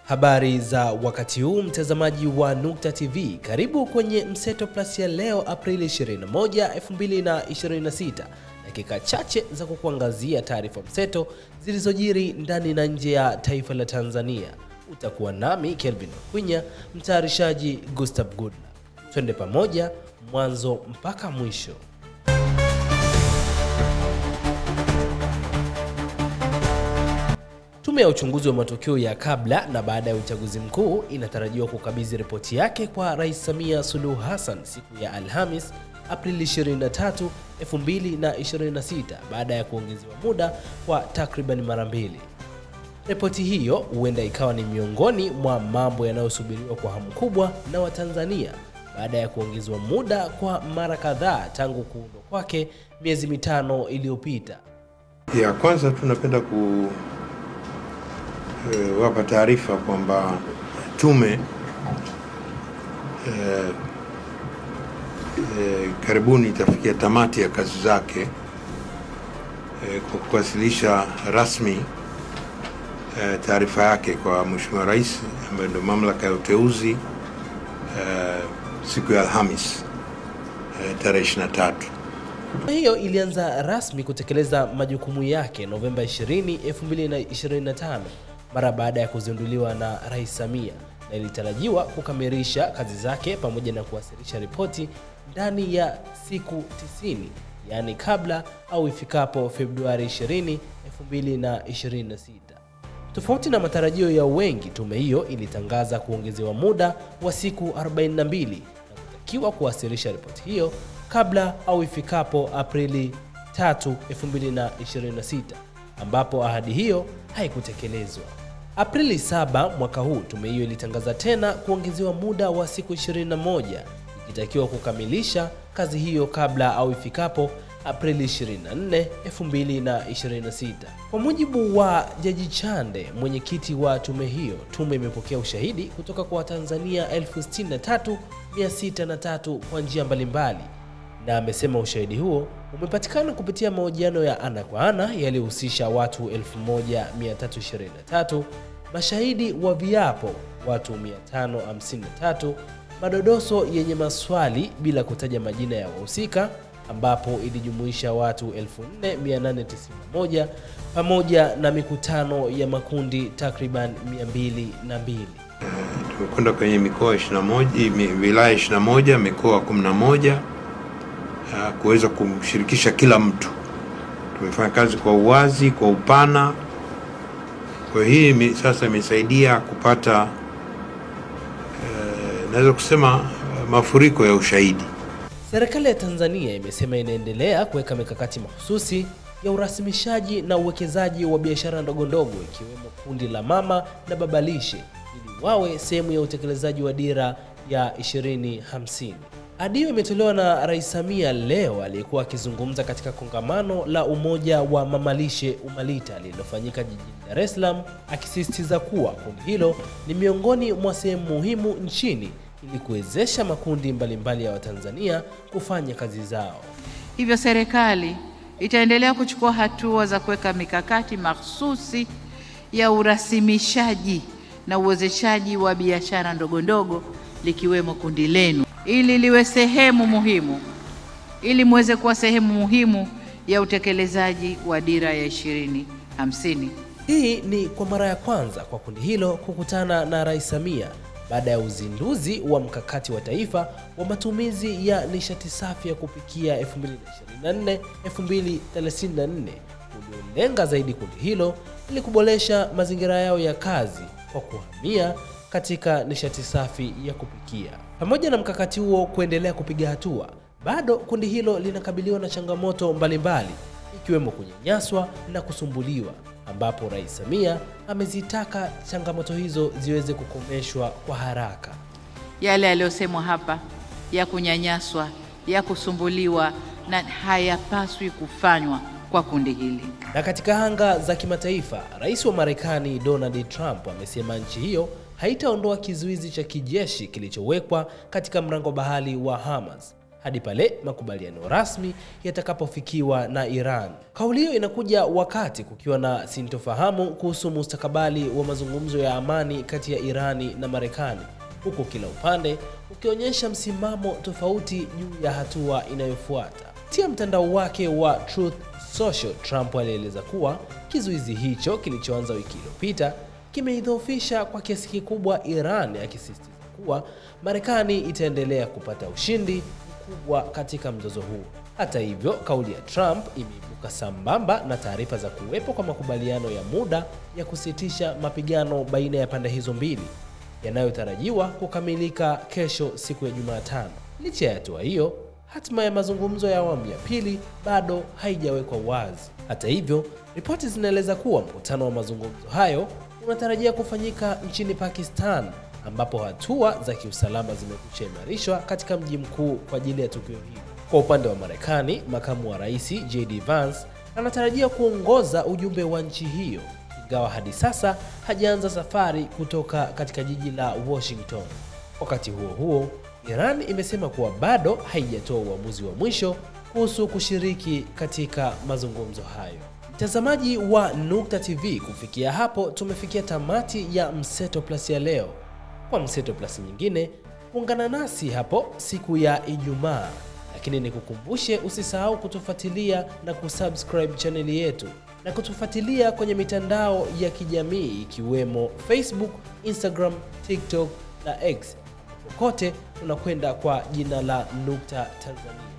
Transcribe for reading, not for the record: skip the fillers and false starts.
Habari za wakati huu mtazamaji wa Nukta TV, karibu kwenye Mseto Plus ya leo Aprili 21, 2026. Dakika chache za kukuangazia taarifa mseto zilizojiri ndani na nje ya taifa la Tanzania. Utakuwa nami Kelvin Kwinya, mtayarishaji Gustav Goodla. Twende pamoja mwanzo mpaka mwisho. Tume ya uchunguzi wa matukio ya kabla na baada ya uchaguzi mkuu inatarajiwa kukabidhi ripoti yake kwa Rais Samia Suluhu Hassan siku ya Alhamis, Aprili 23, 2026 baada ya kuongezewa muda kwa takriban mara mbili. Ripoti hiyo huenda ikawa ni miongoni mwa mambo yanayosubiriwa kwa hamu kubwa na Watanzania baada ya kuongezewa muda kwa mara kadhaa tangu kuundwa kwake miezi mitano iliyopita. Kwanza tunapenda wapa taarifa kwamba tume karibuni itafikia tamati ya kazi zake kwa kuwasilisha rasmi taarifa yake kwa Mheshimiwa Rais ambaye ndio mamlaka ya uteuzi siku ya Alhamis tarehe 23. Hiyo ilianza rasmi kutekeleza majukumu yake Novemba 20, 2025 mara baada ya kuzinduliwa na Rais Samia, na ilitarajiwa kukamilisha kazi zake pamoja na kuwasilisha ripoti ndani ya siku 90, yani kabla au ifikapo Februari 20, 2026. Tofauti na matarajio ya wengi, tume hiyo ilitangaza kuongezewa muda wa siku 42 na kutakiwa kuwasilisha ripoti hiyo kabla au ifikapo Aprili 3, 2026, ambapo ahadi hiyo haikutekelezwa. Aprili 7 mwaka huu, tume hiyo ilitangaza tena kuongezewa muda wa siku 21 ikitakiwa kukamilisha kazi hiyo kabla au ifikapo Aprili 24, 2026. Kwa mujibu wa Jaji Chande, mwenyekiti wa tume hiyo, tume imepokea ushahidi kutoka kwa Watanzania 63,603 kwa njia mbalimbali, na amesema ushahidi huo umepatikana kupitia mahojiano ya ana kwa ana yaliyohusisha watu 1323, mashahidi wa viapo watu 553, madodoso yenye maswali bila kutaja majina ya wahusika ambapo ilijumuisha watu 4891, pamoja na mikutano ya makundi takriban 202. Tumekwenda kwenye mikoa 21, wilaya 21, mikoa 11 kuweza kumshirikisha kila mtu. Tumefanya kazi kwa uwazi, kwa upana. Kwa hii sasa imesaidia kupata naweza kusema mafuriko ya ushahidi. Serikali ya Tanzania imesema inaendelea kuweka mikakati mahususi ya urasimishaji na uwekezaji wa biashara ndogo ndogo, ikiwemo kundi la mama na babalishe, ili wawe sehemu ya utekelezaji wa dira ya 2050. Ahadi hiyo imetolewa na Rais Samia leo aliyekuwa akizungumza katika kongamano la umoja wa mamalishe Umalita lililofanyika jijini Dar es Salaam, akisisitiza kuwa kundi hilo ni miongoni mwa sehemu muhimu nchini ili kuwezesha makundi mbalimbali ya Watanzania kufanya kazi zao. Hivyo serikali itaendelea kuchukua hatua za kuweka mikakati mahsusi ya urasimishaji na uwezeshaji wa biashara ndogo ndogo, likiwemo kundi lenu, ili liwe sehemu muhimu, ili muweze kuwa sehemu muhimu ya utekelezaji wa dira ya 2050. Hii ni kwa mara ya kwanza kwa kundi hilo kukutana na Rais Samia baada ya uzinduzi wa mkakati wa taifa wa matumizi ya nishati safi ya kupikia 2024-2034 uliolenga zaidi kundi hilo ili kuboresha mazingira yao ya kazi kwa kuhamia katika nishati safi ya kupikia. Pamoja na mkakati huo kuendelea kupiga hatua, bado kundi hilo linakabiliwa na changamoto mbalimbali, ikiwemo kunyanyaswa na kusumbuliwa, ambapo Rais Samia amezitaka changamoto hizo ziweze kukomeshwa kwa haraka. Yale yaliyosemwa hapa ya kunyanyaswa, ya kusumbuliwa, na hayapaswi kufanywa kwa kundi hili. Na katika anga za kimataifa, Rais wa Marekani Donald Trump amesema nchi hiyo haitaondoa kizuizi cha kijeshi kilichowekwa katika mlango bahari wa Hormuz, hadi pale makubaliano rasmi yatakapofikiwa na Iran. Kauli hiyo inakuja wakati kukiwa na sintofahamu kuhusu mustakabali wa mazungumzo ya amani kati ya Irani na Marekani, huku kila upande ukionyesha msimamo tofauti juu ya hatua inayofuata. Kupitia mtandao wake wa Truth Social, Trump alieleza kuwa kizuizi hicho kilichoanza wiki iliyopita kimeidhoofisha kwa kiasi kikubwa Iran, akisisitiza kuwa Marekani itaendelea kupata ushindi mkubwa katika mzozo huu. Hata hivyo, kauli ya Trump imeibuka sambamba na taarifa za kuwepo kwa makubaliano ya muda ya kusitisha mapigano baina ya pande hizo mbili yanayotarajiwa kukamilika kesho, siku ya Jumatano. Licha ya hatua hiyo, hatima ya mazungumzo ya awamu ya pili bado haijawekwa wazi. Hata hivyo, ripoti zinaeleza kuwa mkutano wa mazungumzo hayo unatarajia kufanyika nchini Pakistan, ambapo hatua za kiusalama zimekwisha imarishwa katika mji mkuu kwa ajili ya tukio hili. Kwa upande wa Marekani, makamu wa rais JD Vance anatarajia kuongoza ujumbe wa nchi hiyo, ingawa hadi sasa hajaanza safari kutoka katika jiji la Washington. Wakati huo huo, Iran imesema kuwa bado haijatoa uamuzi wa mwisho kuhusu kushiriki katika mazungumzo hayo. Mtazamaji wa Nukta TV, kufikia hapo tumefikia tamati ya Mseto Plus ya leo. Kwa Mseto Plus nyingine, ungana nasi hapo siku ya Ijumaa. Lakini nikukumbushe, usisahau kutufuatilia na kusubscribe chaneli yetu na kutufuatilia kwenye mitandao ya kijamii ikiwemo Facebook, Instagram, TikTok na X. Kote tunakwenda kwa jina la Nukta Tanzania.